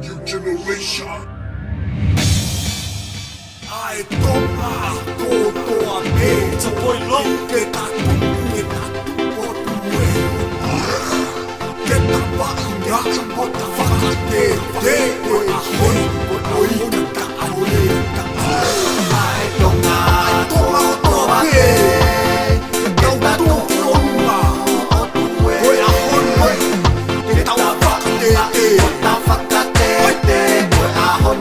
New generation. Ai toma kotoa me Sa boy long ke tatu o tue. Ke tapa inga mo ta fakate te a hoi oi ka ane ka. Ai toma kotoa me ke tatu onga o tue. Oi a hoi ke tapa fakate te ta fakate te oi a hoi.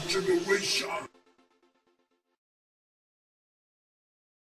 Generation.